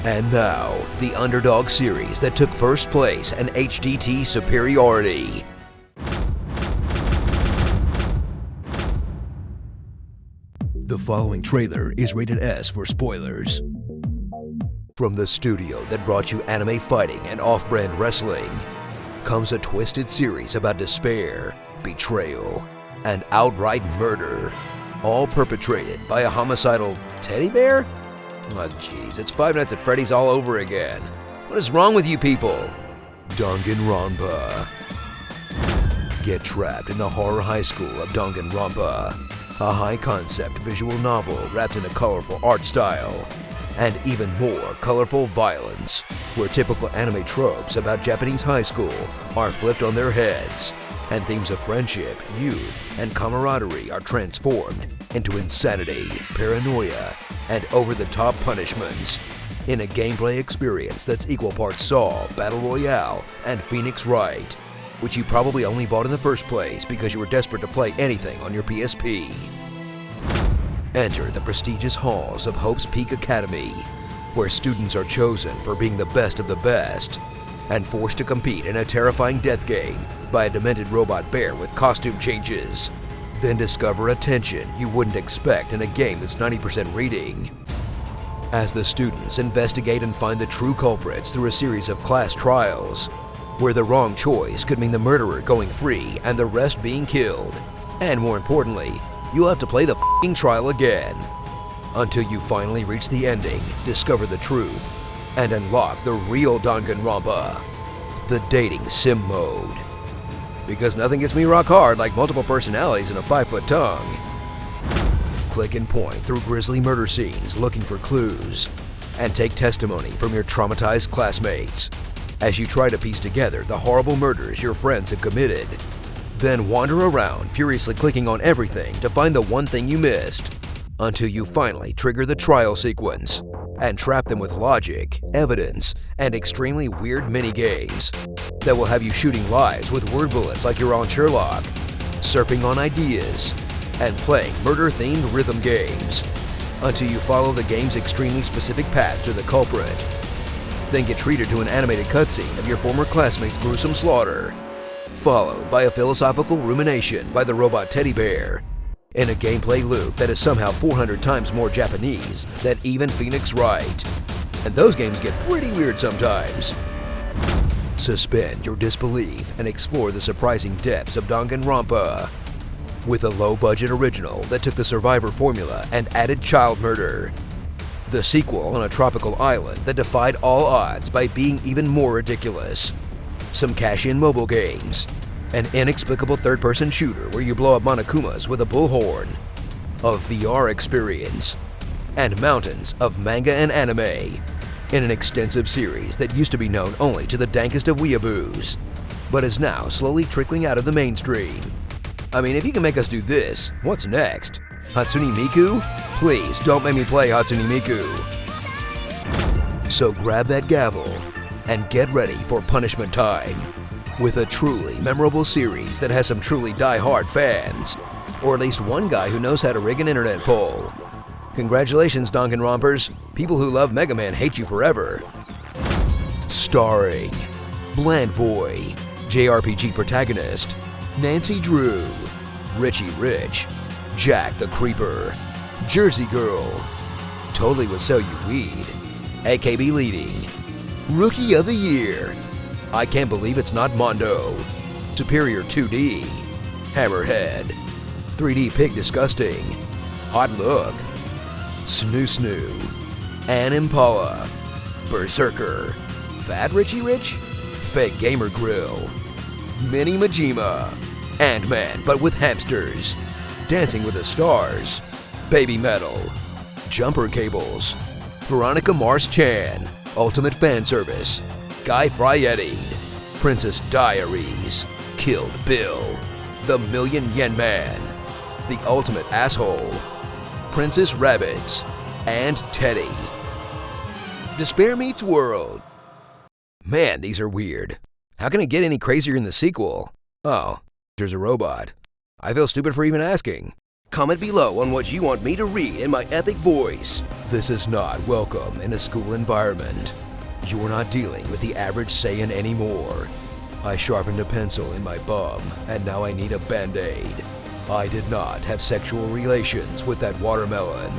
And now, the underdog series that took first place and HDT superiority. The following trailer is rated S for spoilers. From the studio that brought you anime fighting and off-brand wrestling, comes a twisted series about despair, betrayal, and outright murder, all perpetrated by a homicidal teddy bear? Oh jeez, it's Five Nights at Freddy's all over again. What is wrong with you people? Danganronpa. Get trapped in the horror high school of Danganronpa, a high-concept visual novel wrapped in a colorful art style, and even more colorful violence, where typical anime tropes about Japanese high school are flipped on their heads, and themes of friendship, youth, and camaraderie are transformed into insanity, paranoia, and over-the-top punishments in a gameplay experience that's equal parts Saw, Battle Royale, and Phoenix Wright, which you probably only bought in the first place because you were desperate to play anything on your PSP. Enter the prestigious halls of Hope's Peak Academy, where students are chosen for being the best of the best and forced to compete in a terrifying death game by a demented robot bear with costume changes. Then discover a tension you wouldn't expect in a game that's 90% reading, as the students investigate and find the true culprits through a series of class trials, where the wrong choice could mean the murderer going free and the rest being killed. And more importantly, you'll have to play the f***ing trial again, until you finally reach the ending, discover the truth, and unlock the real Danganronpa, the dating sim mode. Because nothing gets me rock hard like multiple personalities and a 5-foot tongue. Click and point through grisly murder scenes looking for clues, and take testimony from your traumatized classmates as you try to piece together the horrible murders your friends have committed. Then wander around furiously clicking on everything to find the one thing you missed, until you finally trigger the trial sequence and trap them with logic, evidence, and extremely weird mini-games that will have you shooting lies with word bullets like you're on Sherlock, surfing on ideas, and playing murder-themed rhythm games until you follow the game's extremely specific path to the culprit. Then get treated to an animated cutscene of your former classmate's gruesome slaughter, followed by a philosophical rumination by the robot teddy bear, in a gameplay loop that is somehow 400 times more Japanese than even Phoenix Wright. And those games get pretty weird sometimes. Suspend your disbelief and explore the surprising depths of Danganronpa, with a low-budget original that took the Survivor formula and added child murder. The sequel on a tropical island that defied all odds by being even more ridiculous. Some cash-in mobile games, an inexplicable third-person shooter where you blow up Monokumas with a bullhorn, a VR experience, and mountains of manga and anime in an extensive series that used to be known only to the dankest of weeaboos, but is now slowly trickling out of the mainstream. I mean, if you can make us do this, what's next? Hatsune Miku? Please don't make me play Hatsune Miku. So grab that gavel and get ready for punishment time, with a truly memorable series that has some truly die-hard fans, or at least one guy who knows how to rig an internet poll. Congratulations, Danganronpers. People who love Mega Man hate you forever. Starring Bland Boy, JRPG protagonist, Nancy Drew, Richie Rich, Jack the Creeper, Jersey Girl, Totally Would Sell You Weed, AKB Leading, Rookie of the Year, I Can't Believe It's Not Mondo, Superior 2D, Hammerhead, 3D Pig Disgusting, Hot Look, Snoo Snoo, Ann Impala, Berserker, Fat Richie Rich, Fake Gamer Grill, Mini Majima, Ant-Man but with hamsters, Dancing with the Stars, Baby Metal, Jumper Cables, Veronica Mars Chan, Ultimate Fan Service, Guy Fieri, Princess Diaries, Killed Bill, The Million Yen Man, The Ultimate Asshole, Princess Rabbids, and Teddy. Despair Meets World. Man, these are weird. How can it get any crazier in the sequel? Oh, there's a robot. I feel stupid for even asking. Comment below on what you want me to read in my epic voice. This is not welcome in a school environment. You're not dealing with the average Saiyan anymore. I sharpened a pencil in my bum, and now I need a band-aid. I did not have sexual relations with that watermelon.